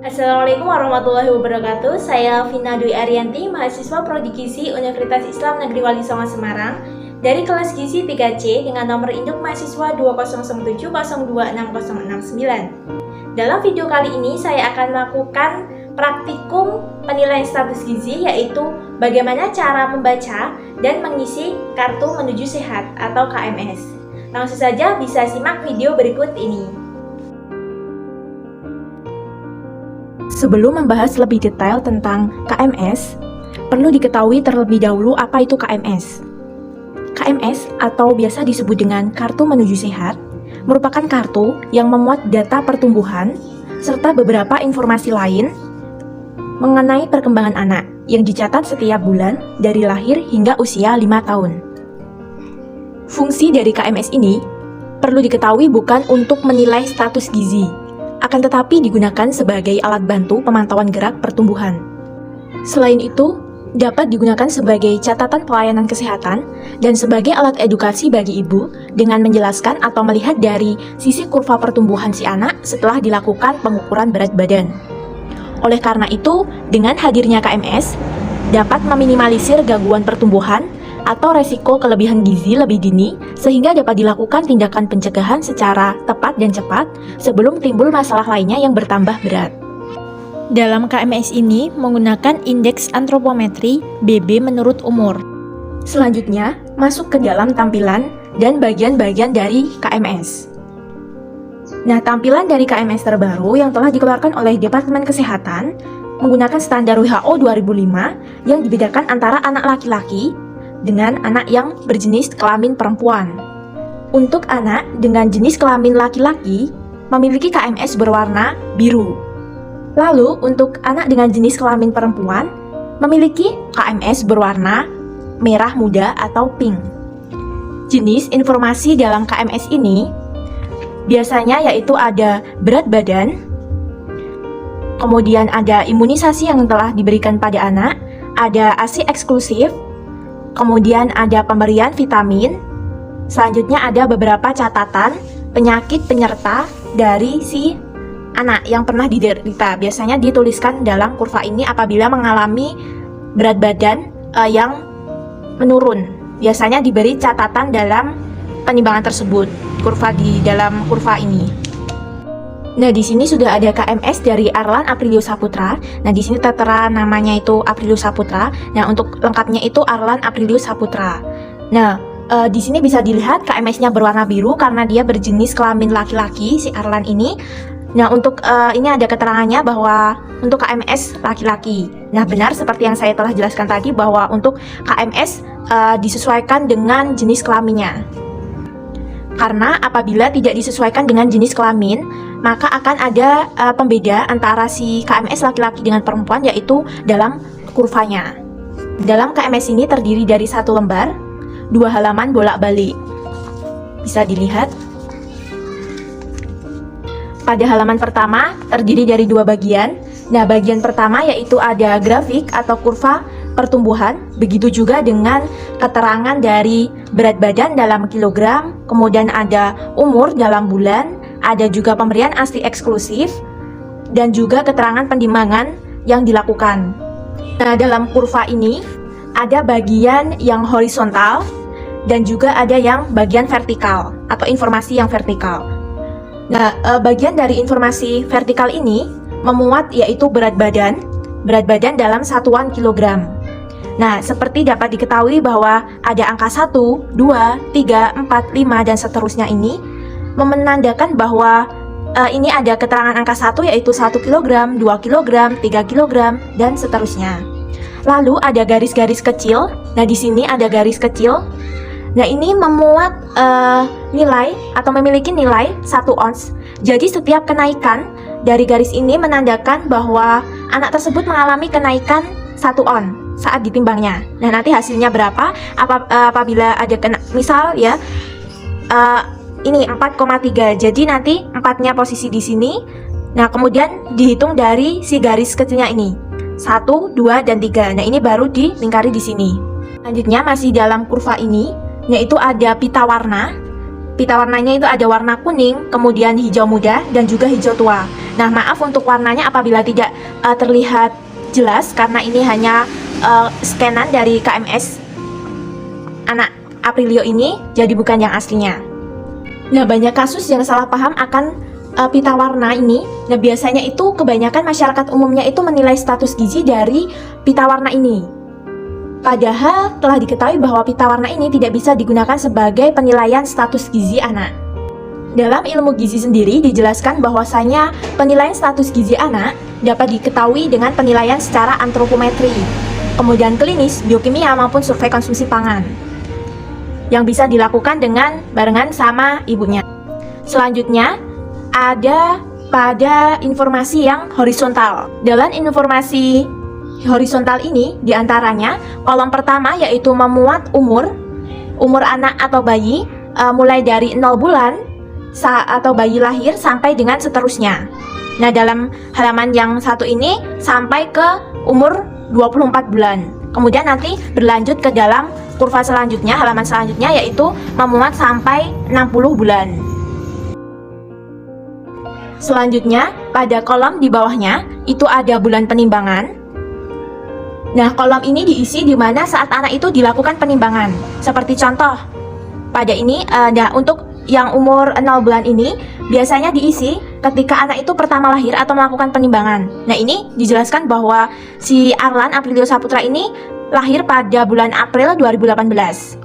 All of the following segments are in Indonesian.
Assalamualaikum warahmatullahi wabarakatuh. Saya Vina Dwi Arianti, mahasiswa Prodi Gizi Universitas Islam Negeri Wali Songo Semarang dari kelas Gizi 3C dengan nomor induk mahasiswa 20070260669. Dalam video kali ini saya akan melakukan praktikum penilaian status gizi, yaitu bagaimana cara membaca dan mengisi kartu menuju sehat atau KMS. Langsung saja bisa simak video berikut ini. Sebelum membahas lebih detail tentang KMS, perlu diketahui terlebih dahulu apa itu KMS. KMS atau biasa disebut dengan Kartu Menuju Sehat merupakan kartu yang memuat data pertumbuhan serta beberapa informasi lain mengenai perkembangan anak yang dicatat setiap bulan dari lahir hingga usia 5 tahun. Fungsi dari KMS ini perlu diketahui bukan untuk menilai status gizi, akan tetapi digunakan sebagai alat bantu pemantauan gerak pertumbuhan. Selain itu, dapat digunakan sebagai catatan pelayanan kesehatan dan sebagai alat edukasi bagi ibu dengan menjelaskan atau melihat dari sisi kurva pertumbuhan si anak setelah dilakukan pengukuran berat badan. Oleh karena itu, dengan hadirnya KMS, dapat meminimalisir gangguan pertumbuhan atau resiko kelebihan gizi lebih dini sehingga dapat dilakukan tindakan pencegahan secara tepat dan cepat sebelum timbul masalah lainnya yang bertambah berat. Dalam KMS ini menggunakan indeks antropometri BB menurut umur. Selanjutnya, masuk ke dalam tampilan dan bagian-bagian dari KMS. Nah, tampilan dari KMS terbaru yang telah dikeluarkan oleh Departemen Kesehatan menggunakan standar WHO 2005 yang dibedakan antara anak laki-laki dengan anak yang berjenis kelamin perempuan. Untuk anak dengan jenis kelamin laki-laki memiliki KMS berwarna biru. Lalu untuk anak dengan jenis kelamin perempuan memiliki KMS berwarna merah muda atau pink. Jenis informasi dalam KMS ini biasanya yaitu ada berat badan, kemudian ada imunisasi yang telah diberikan pada anak, ada ASI eksklusif, kemudian ada pemberian vitamin, selanjutnya ada beberapa catatan penyakit penyerta dari si anak yang pernah diderita. Biasanya dituliskan dalam kurva ini apabila mengalami berat badan yang menurun. Biasanya diberi catatan dalam penimbangan tersebut, kurva di dalam kurva ini. Nah, di sini sudah ada KMS dari Arlan Aprilius Saputra. Nah, di sini tertera namanya itu Aprilius Saputra. Nah, untuk lengkapnya itu Arlan Aprilius Saputra. Nah, di sini bisa dilihat KMS-nya berwarna biru karena dia berjenis kelamin laki-laki si Arlan ini. Nah, untuk ini ada keterangannya bahwa untuk KMS laki-laki. Nah, benar seperti yang saya telah jelaskan tadi bahwa untuk KMS disesuaikan dengan jenis kelaminnya. Karena apabila tidak disesuaikan dengan jenis kelamin, maka akan ada pembeda antara si KMS laki-laki dengan perempuan, yaitu dalam kurvanya. Dalam KMS ini terdiri dari 1 lembar, 2 halaman bolak-balik. Bisa dilihat. Pada halaman pertama terdiri dari 2 bagian. Nah, bagian pertama yaitu ada grafik atau kurva pertumbuhan, begitu juga dengan keterangan dari berat badan dalam kilogram, kemudian ada umur dalam bulan, ada juga pemberian ASI eksklusif, dan juga keterangan penimbangan yang dilakukan. Nah, dalam kurva ini ada bagian yang horizontal dan juga ada yang bagian vertikal atau informasi yang vertikal. Nah, bagian dari informasi vertikal ini memuat yaitu berat badan dalam satuan kilogram. Nah, seperti dapat diketahui bahwa ada angka 1, 2, 3, 4, 5, dan seterusnya ini menandakan bahwa ini ada keterangan angka 1 yaitu 1 kg, 2 kg, 3 kg, dan seterusnya. Lalu ada garis-garis kecil. Nah, di sini ada garis kecil. Nah, ini memuat nilai atau memiliki nilai 1 ons. Jadi setiap kenaikan dari garis ini menandakan bahwa anak tersebut mengalami kenaikan 1 on saat ditimbangnya. Nah, nanti hasilnya berapa apabila ada misal ya ini 4,3. Jadi nanti 4-nya posisi di sini. Nah, kemudian dihitung dari si garis kecilnya ini. 1, 2, dan 3. Nah, ini baru dilingkari di sini. Selanjutnya masih dalam kurva ini, yaitu ada pita warna. pita warnanya itu ada warna kuning, kemudian hijau muda, dan juga hijau tua. Nah, maaf untuk warnanya apabila tidak terlihat jelas, karena ini hanya scanan dari KMS anak Aprilio ini, jadi bukan yang aslinya. Nah, banyak kasus yang salah paham akan pita warna ini. Nah, biasanya itu kebanyakan masyarakat umumnya itu menilai status gizi dari pita warna ini. Padahal telah diketahui bahwa pita warna ini tidak bisa digunakan sebagai penilaian status gizi anak. Dalam ilmu gizi sendiri dijelaskan bahwasanya penilaian status gizi anak dapat diketahui dengan penilaian secara antropometri, kemudian klinis, biokimia maupun survei konsumsi pangan, yang bisa dilakukan dengan barengan sama ibunya. Selanjutnya ada pada informasi yang horizontal. Dalam informasi horizontal ini diantaranya kolom pertama yaitu memuat umur anak atau bayi mulai dari 0 bulan atau bayi lahir sampai dengan seterusnya. Nah, dalam halaman yang satu ini sampai ke umur 24 bulan. Kemudian nanti berlanjut ke dalam kurva selanjutnya, halaman selanjutnya yaitu memuat sampai 60 bulan. Selanjutnya pada kolom di bawahnya itu ada bulan penimbangan. Nah, kolom ini diisi di mana saat anak itu dilakukan penimbangan. Seperti contoh, pada ini, untuk yang umur 0 bulan ini, biasanya diisi ketika anak itu pertama lahir atau melakukan penimbangan. Nah, ini dijelaskan bahwa si Arlan Aprilio Saputra ini lahir pada bulan April 2018.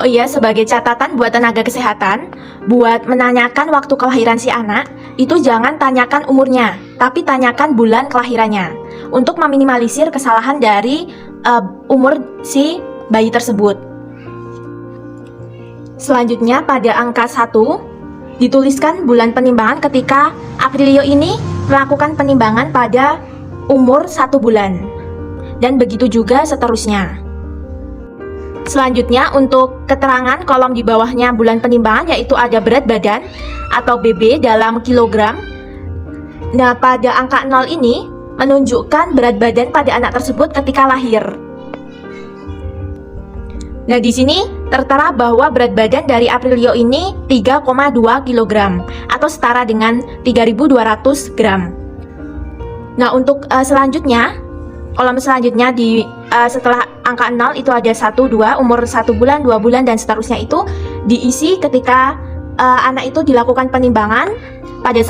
Oh iya, sebagai catatan buat tenaga kesehatan, buat menanyakan waktu kelahiran si anak, itu jangan tanyakan umurnya, tapi tanyakan bulan kelahirannya, untuk meminimalisir kesalahan dari umur si bayi tersebut. Selanjutnya pada angka 1 dituliskan bulan penimbangan ketika Aprilio ini melakukan penimbangan pada umur 1 bulan, dan begitu juga seterusnya. Selanjutnya untuk keterangan kolom di bawahnya bulan penimbangan yaitu ada berat badan atau BB dalam kilogram. Nah, pada angka 0 ini menunjukkan berat badan pada anak tersebut ketika lahir. Nah, di sini tertera bahwa berat badan dari Aprilio ini 3,2 kg atau setara dengan 3.200 gram. Nah, untuk selanjutnya, kolom selanjutnya setelah angka 0 itu ada 1, 2, umur 1 bulan, 2 bulan, dan seterusnya itu diisi ketika anak itu dilakukan penimbangan pada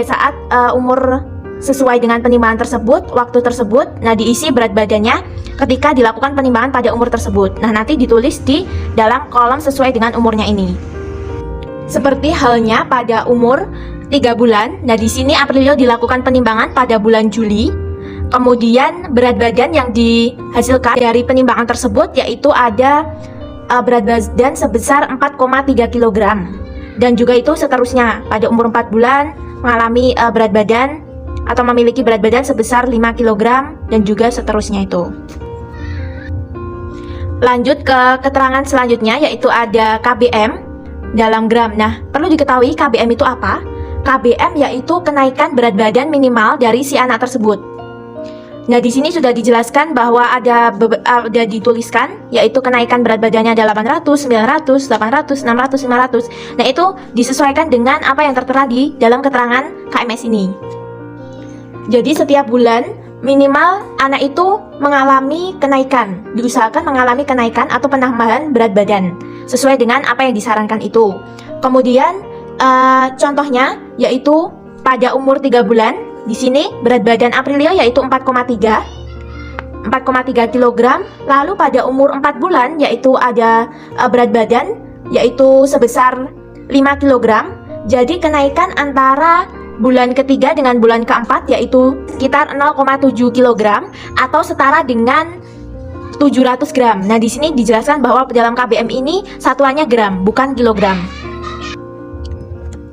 saat umur sesuai dengan penimbangan tersebut, waktu tersebut. Nah, diisi berat badannya ketika dilakukan penimbangan pada umur tersebut. Nah, nanti ditulis di dalam kolom sesuai dengan umurnya ini. Seperti halnya pada umur 3 bulan. Nah, di sini Aprilio dilakukan penimbangan pada bulan Juli. Kemudian berat badan yang dihasilkan dari penimbangan tersebut yaitu ada berat badan sebesar 4,3 kg. Dan juga itu seterusnya pada umur 4 bulan mengalami berat badan atau memiliki berat badan sebesar 5 kg dan juga seterusnya itu. Lanjut ke keterangan selanjutnya yaitu ada KBM dalam gram. Nah, perlu diketahui KBM itu apa? KBM yaitu kenaikan berat badan minimal dari si anak tersebut. Nah, di sini sudah dijelaskan bahwa ada dituliskan yaitu kenaikan berat badannya ada 800, 900, 800, 600, 500. Nah, itu disesuaikan dengan apa yang tertera di dalam keterangan KMS ini. Jadi setiap bulan minimal anak itu mengalami kenaikan, diusahakan mengalami kenaikan atau penambahan berat badan sesuai dengan apa yang disarankan itu. Kemudian contohnya yaitu pada umur 3 bulan, di sini berat badan Aprilio yaitu 4,3 kg. Lalu pada umur 4 bulan yaitu ada berat badan yaitu sebesar 5 kg. Jadi kenaikan antara bulan ketiga dengan bulan keempat yaitu sekitar 0,7 kg atau setara dengan 700 gram. Nah, di sini dijelaskan bahwa dalam KBM ini satuannya gram, bukan kilogram.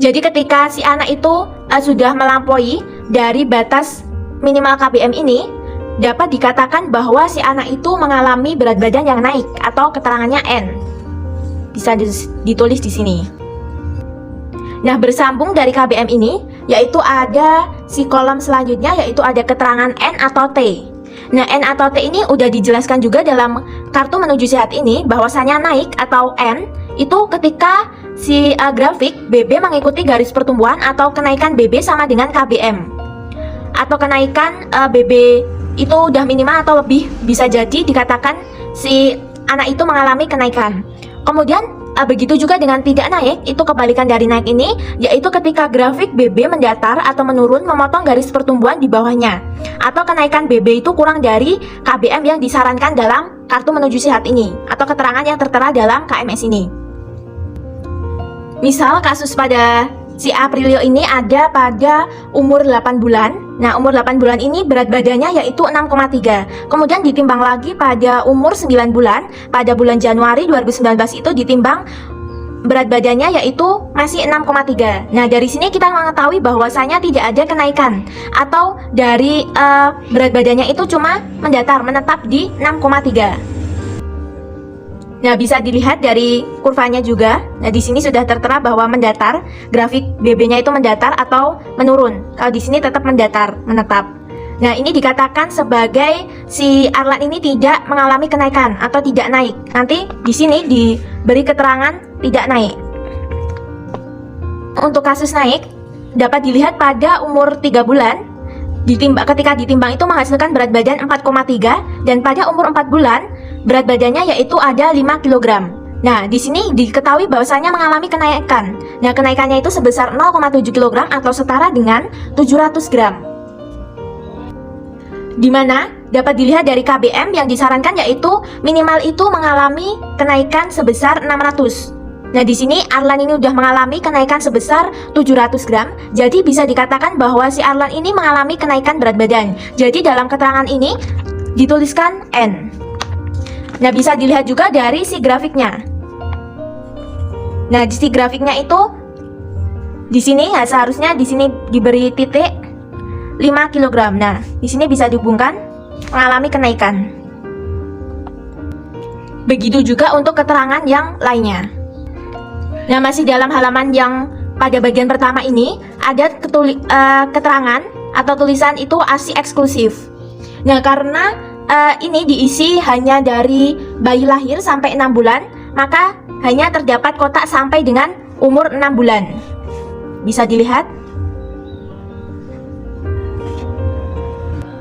Jadi ketika si anak itu sudah melampaui dari batas minimal KBM ini, dapat dikatakan bahwa si anak itu mengalami berat badan yang naik atau keterangannya N. Bisa ditulis di sini. Nah, bersambung dari KBM ini, yaitu ada si kolom selanjutnya, yaitu ada keterangan N atau T. Nah, N atau T ini udah dijelaskan juga dalam kartu menuju sehat ini bahwasanya naik atau N itu ketika si grafik BB mengikuti garis pertumbuhan atau kenaikan BB sama dengan KBM, atau kenaikan BB itu udah minimal atau lebih, bisa jadi dikatakan si anak itu mengalami kenaikan. Kemudian begitu juga dengan tidak naik, itu kebalikan dari naik ini, yaitu ketika grafik BB mendatar atau menurun memotong garis pertumbuhan di bawahnya, atau kenaikan BB itu kurang dari KBM yang disarankan dalam kartu menuju sehat ini, atau keterangan yang tertera dalam KMS ini. Misal kasus pada si Aprilio ini ada pada umur 8 bulan. Nah, umur 8 bulan ini berat badannya yaitu 6,3. Kemudian ditimbang lagi pada umur 9 bulan. Pada bulan Januari 2019 itu ditimbang berat badannya yaitu masih 6,3. Nah, dari sini kita mengetahui bahwasanya tidak ada kenaikan, atau dari berat badannya itu cuma mendatar, menetap di 6,3. Nah, bisa dilihat dari kurvanya juga. Nah, di sini sudah tertera bahwa mendatar, grafik BB-nya itu mendatar atau menurun. Kalau di sini tetap mendatar, menetap. Nah, ini dikatakan sebagai si Arlan ini tidak mengalami kenaikan atau tidak naik. Nanti di sini diberi keterangan tidak naik. Untuk kasus naik dapat dilihat pada umur 3 bulan. Ketika ditimbang itu menghasilkan berat badan 4,3, dan pada umur 4 bulan berat badannya yaitu ada 5 kg. Nah, di sini diketahui bahwasanya mengalami kenaikan. Nah, kenaikannya itu sebesar 0,7 kg atau setara dengan 700 gram. Di mana dapat dilihat dari KBM yang disarankan yaitu minimal itu mengalami kenaikan sebesar 600. Nah, di sini Arlan ini udah mengalami kenaikan sebesar 700 gram. Jadi bisa dikatakan bahwa si Arlan ini mengalami kenaikan berat badan. Jadi dalam keterangan ini dituliskan N. Nah, bisa dilihat juga dari si grafiknya. Nah, di si grafiknya itu di sini ya seharusnya di sini diberi titik 5 kg. Nah, di sini bisa dihubungkan mengalami kenaikan. Begitu juga untuk keterangan yang lainnya. Nah, masih dalam halaman yang pada bagian pertama ini ada keterangan atau tulisan itu ASI eksklusif. Nah, karena ini diisi hanya dari bayi lahir sampai 6 bulan, maka hanya terdapat kotak sampai dengan umur 6 bulan. Bisa dilihat.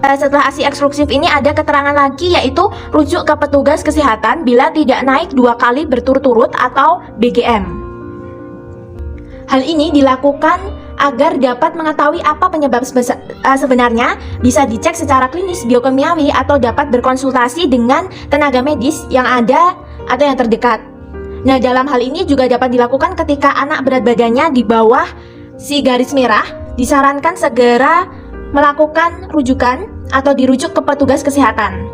Setelah ASI eksklusif ini ada keterangan lagi yaitu rujuk ke petugas kesehatan bila tidak naik 2 kali berturut-turut atau BGM. Hal ini dilakukan agar dapat mengetahui apa penyebab sebenarnya, bisa dicek secara klinis biokimiawi atau dapat berkonsultasi dengan tenaga medis yang ada atau yang terdekat. Nah, dalam hal ini juga dapat dilakukan ketika anak berat badannya di bawah si garis merah, disarankan segera melakukan rujukan atau dirujuk ke petugas kesehatan.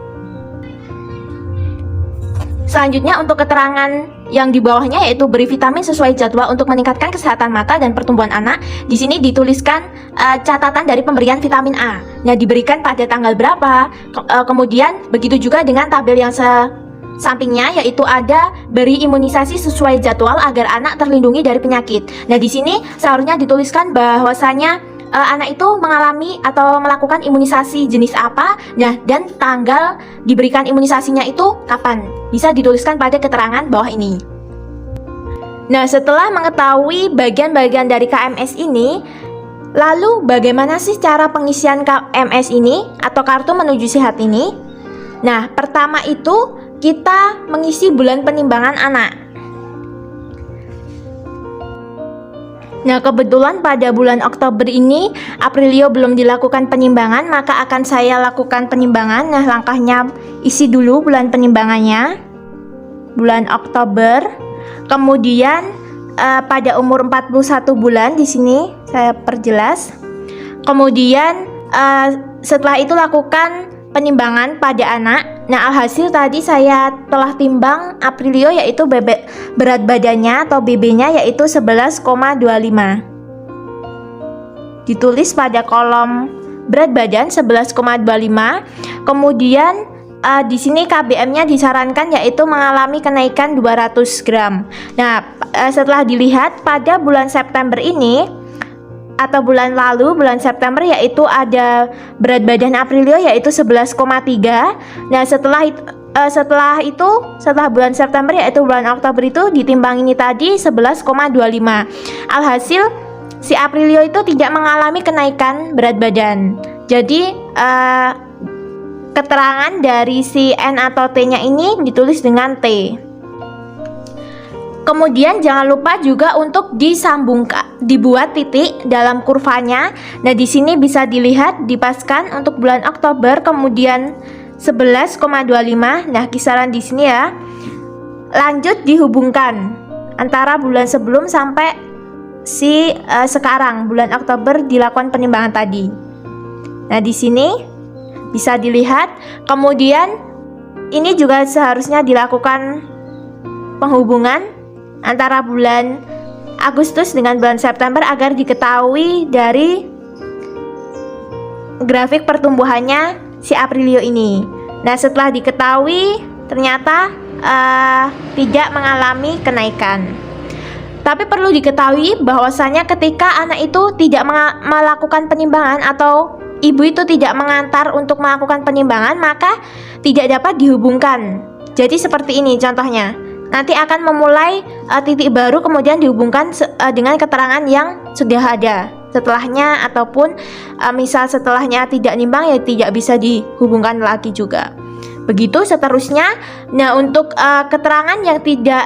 Selanjutnya untuk keterangan yang di bawahnya yaitu beri vitamin sesuai jadwal untuk meningkatkan kesehatan mata dan pertumbuhan anak. Di sini dituliskan catatan dari pemberian vitamin A. Nah, diberikan pada tanggal berapa. Kemudian begitu juga dengan tabel yang sampingnya yaitu ada beri imunisasi sesuai jadwal agar anak terlindungi dari penyakit. Nah, di sini seharusnya dituliskan bahwasanya anak itu mengalami atau melakukan imunisasi jenis apa, nah, dan tanggal diberikan imunisasinya itu kapan. Bisa dituliskan pada keterangan bawah ini. Nah, setelah mengetahui bagian-bagian dari KMS ini, lalu bagaimana sih cara pengisian KMS ini atau kartu menuju sehat ini? Nah, pertama itu kita mengisi bulan penimbangan anak. Nah, kebetulan pada bulan Oktober ini Aprilio belum dilakukan penimbangan, maka akan saya lakukan penimbangan. Nah, langkahnya isi dulu bulan penimbangannya, bulan Oktober. Kemudian pada umur 41 bulan di sini saya perjelas. Kemudian setelah itu lakukan penimbangan pada anak. Nah, alhasil tadi saya telah timbang Aprilio yaitu berat badannya atau BB-nya yaitu 11,25. Ditulis pada kolom berat badan 11,25. Kemudian di sini KBM-nya disarankan yaitu mengalami kenaikan 200 gram. Nah, setelah dilihat pada bulan September ini atau bulan lalu, bulan September, yaitu ada berat badan Aprilio yaitu 11,3. Nah, setelah setelah bulan September yaitu bulan Oktober itu ditimbang ini tadi 11,25. Alhasil si Aprilio itu tidak mengalami kenaikan berat badan. Jadi keterangan dari si N atau T-nya ini ditulis dengan T. Kemudian jangan lupa juga untuk dibuat titik dalam kurvanya. Nah, di sini bisa dilihat dipaskan untuk bulan Oktober kemudian 11,25. Nah, kisaran di sini ya. Lanjut dihubungkan antara bulan sebelum sampai sekarang bulan Oktober dilakukan penimbangan tadi. Nah, di sini bisa dilihat. Kemudian ini juga seharusnya dilakukan penghubungan antara bulan Agustus dengan bulan September agar diketahui dari grafik pertumbuhannya si Aprilio ini. Nah, setelah diketahui ternyata tidak mengalami kenaikan. Tapi perlu diketahui bahwasanya ketika anak itu tidak melakukan penimbangan atau ibu itu tidak mengantar untuk melakukan penimbangan, maka tidak dapat dihubungkan. Jadi seperti ini contohnya. Nanti akan memulai titik baru kemudian dihubungkan dengan keterangan yang sudah ada setelahnya, ataupun misal setelahnya tidak nimbang ya tidak bisa dihubungkan lagi juga. Begitu seterusnya. Nah, untuk keterangan yang tidak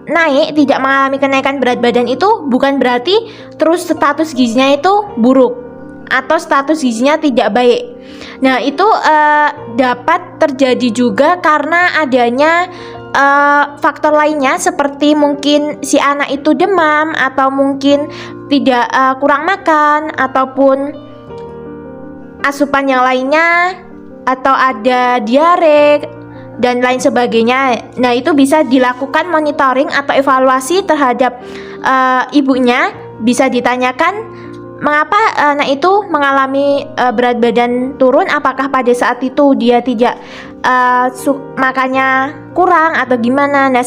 naik, tidak mengalami kenaikan berat badan itu bukan berarti terus status gizinya itu buruk atau status gizinya tidak baik. Nah, itu dapat terjadi juga karena adanya faktor lainnya, seperti mungkin si anak itu demam, atau mungkin tidak kurang makan, ataupun asupan yang lainnya, atau ada diare dan lain sebagainya. Nah, itu bisa dilakukan monitoring atau evaluasi terhadap ibunya. Bisa ditanyakan mengapa anak itu mengalami berat badan turun, apakah pada saat itu dia tidak makannya kurang atau gimana. Nah,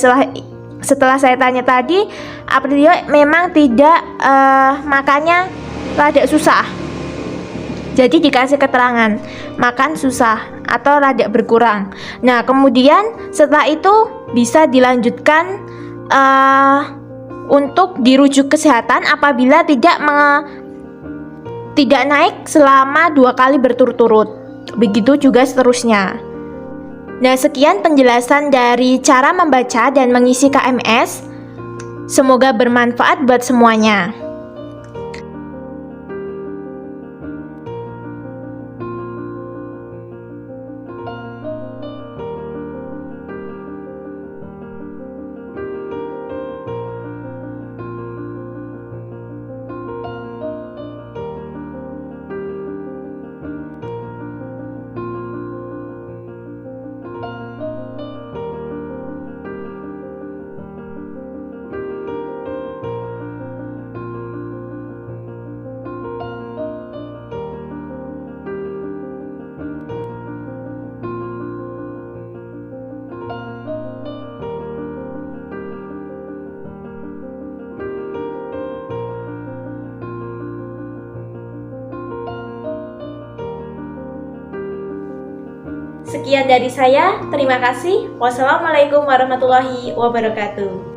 setelah saya tanya tadi, Aprilio memang tidak makannya rada susah. Jadi dikasih keterangan makan susah atau rada berkurang. Nah, kemudian setelah itu bisa dilanjutkan untuk dirujuk kesehatan apabila tidak naik selama 2 kali berturut-turut. Begitu juga seterusnya. Nah, sekian penjelasan dari cara membaca dan mengisi KMS. Semoga bermanfaat buat semuanya. Sekian dari saya, terima kasih. Wassalamualaikum warahmatullahi wabarakatuh.